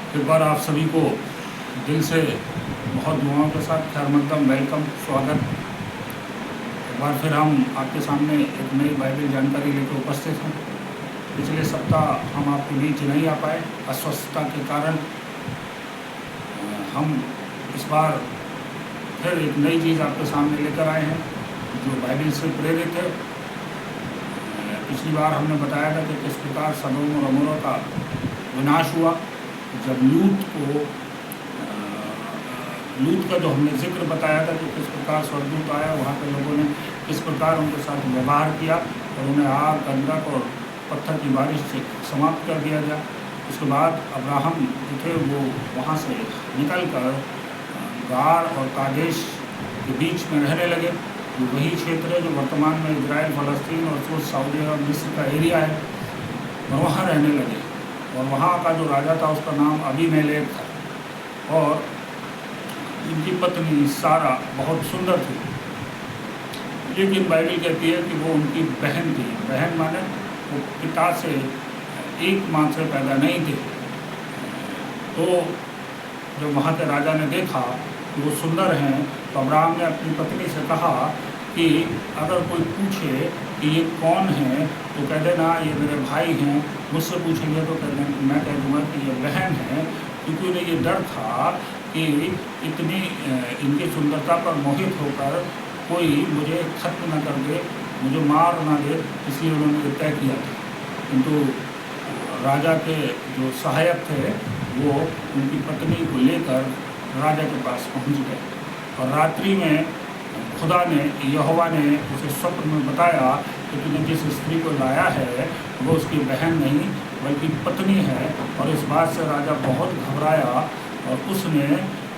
एक बार आप सभी को दिल से बहुत दुआओं के साथ खैर मकदम वेलकम स्वागत। एक बार फिर हम आपके सामने एक नई बाइबल जानकारी लेकर उपस्थित हैं। पिछले सप्ताह हम आपके बीच नहीं आ पाए अस्वस्थता के कारण। हम इस बार फिर एक नई चीज़ आपके सामने लेकर आए हैं जो बाइबल से प्रेरित है। पिछली बार हमने बताया था कि किस प्रकार सदोम और अमोरा का विनाश हुआ जब लूत का जो हमने जिक्र बताया था कि किस प्रकार स्वर्गदूत आया, वहाँ के लोगों ने किस प्रकार उनके साथ व्यवहार किया और उन्हें आग, गंधक और पत्थर की बारिश से समाप्त कर दिया गया। उसके बाद अब्राहम जो थे वो वहाँ से निकलकर गार और कादेश के बीच में रहने लगे। वही क्षेत्र है जो वर्तमान में इजराइल, फ़लस्तीन और सऊदी अरब, मिस्र का एरिया है, और वहाँ रहने लगे। और वहाँ का जो राजा था उसका नाम अबीमेलेक था और इनकी पत्नी सारा बहुत सुंदर थी। लेकिन बाइबल कहती है कि वो उनकी बहन थी। बहन माने वो पिता से एक माँ से पैदा नहीं थे। तो जब वहाँ के राजा ने देखा कि वो सुंदर हैं तो अब्राहम ने अपनी पत्नी से कहा कि अगर कोई पूछे कि ये कौन है तो कह देना ये मेरे भाई हैं। मुझसे पूछेंगे तो मैं कह दूँगा कि ये बहन है, क्योंकि उन्हें ये डर था कि इतनी इनकी सुंदरता पर मोहित होकर कोई मुझे खत्म न कर दे, मुझे मार ना दे, इसलिए उन्होंने ये तय किया था। किंतु राजा के जो सहायक थे वो उनकी पत्नी को लेकर राजा के पास पहुंच गए और रात्रि में खुदा ने, यहोवा ने उसे स्वप्न में बताया कि तूने जिस स्त्री को लाया है वो उसकी बहन नहीं बल्कि पत्नी है। और इस बात से राजा बहुत घबराया और उसने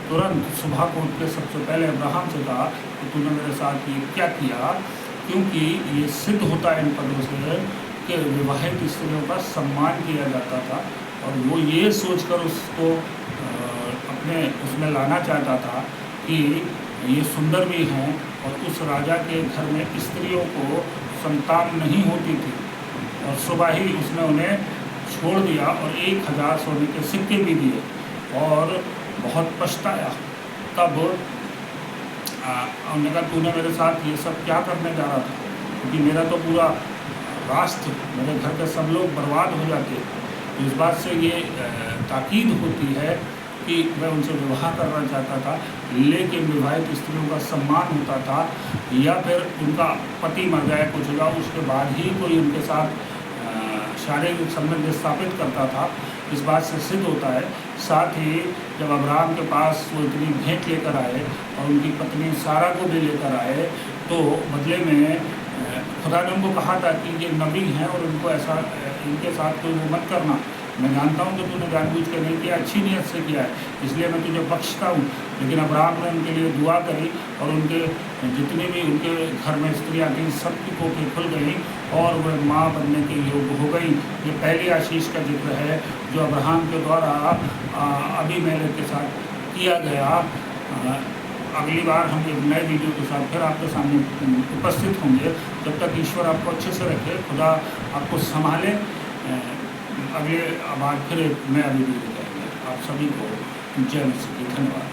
तुरंत सुबह को उठ के सबसे पहले अब्राहम से कहा कि तूने मेरे साथ ये क्या किया, क्योंकि ये सिद्ध होता है इन पदों से कि विवाहित स्त्रियों का सम्मान किया जाता था। और वो ये सोचकर उसको अपने उसमें लाना चाहता था कि ये सुंदर भी हैं और उस राजा के घर में स्त्रियों को संतान नहीं होती थी। और सुबह ही उसने उन्हें छोड़ दिया और 1000 सोने के सिक्के भी दिए और बहुत पछताया। तब उन्होंने कहा तूने मेरे साथ ये सब क्या करने जा रहा था, क्योंकि मेरा तो पूरा राष्ट्र, मेरे घर के सब लोग बर्बाद हो जाते। तो इस बात से ये ताकीद होती है कि मैं उनसे विवाह करना चाहता था, लेकिन विवाहित स्त्रियों का सम्मान होता था, या फिर उनका पति मर जाए कुछ हो जाए उसके बाद ही कोई उनके साथ शारीरिक संबंध स्थापित करता था। इस बात से सिद्ध होता है। साथ ही जब अब्राहम के पास वो इतनी भेंट लेकर आए और उनकी पत्नी सारा को भी लेकर आए तो बदले में खुदा ने उनको कहा था कि ये नबी हैं और उनको ऐसा इनके साथ कोई वो मत करना। मैं जानता हूँ कि तूने जानबूझ कर नहीं किया, अच्छी नीयत से किया है, इसलिए मैं तुझे बख्शता हूँ। लेकिन अब्राहम ने उनके लिए दुआ करी और उनके जितनी भी उनके घर में स्त्रियाँ थीं सबकी कोखें खुल गई और वह माँ बनने के योग्य हो गई। ये पहली आशीष का जिक्र है जो अब्राहम के द्वारा अबीमेलेक के साथ किया गया। अगली बार हम एक नए वीडियो के साथ फिर आपके सामने उपस्थित होंगे। जब तक ईश्वर आपको अच्छे से रखे, खुदा आपको संभाले। अगले बार फिर एक नया वीडियो दिखाएंगे। आप सभी को जय मसीह की धन्यवाद।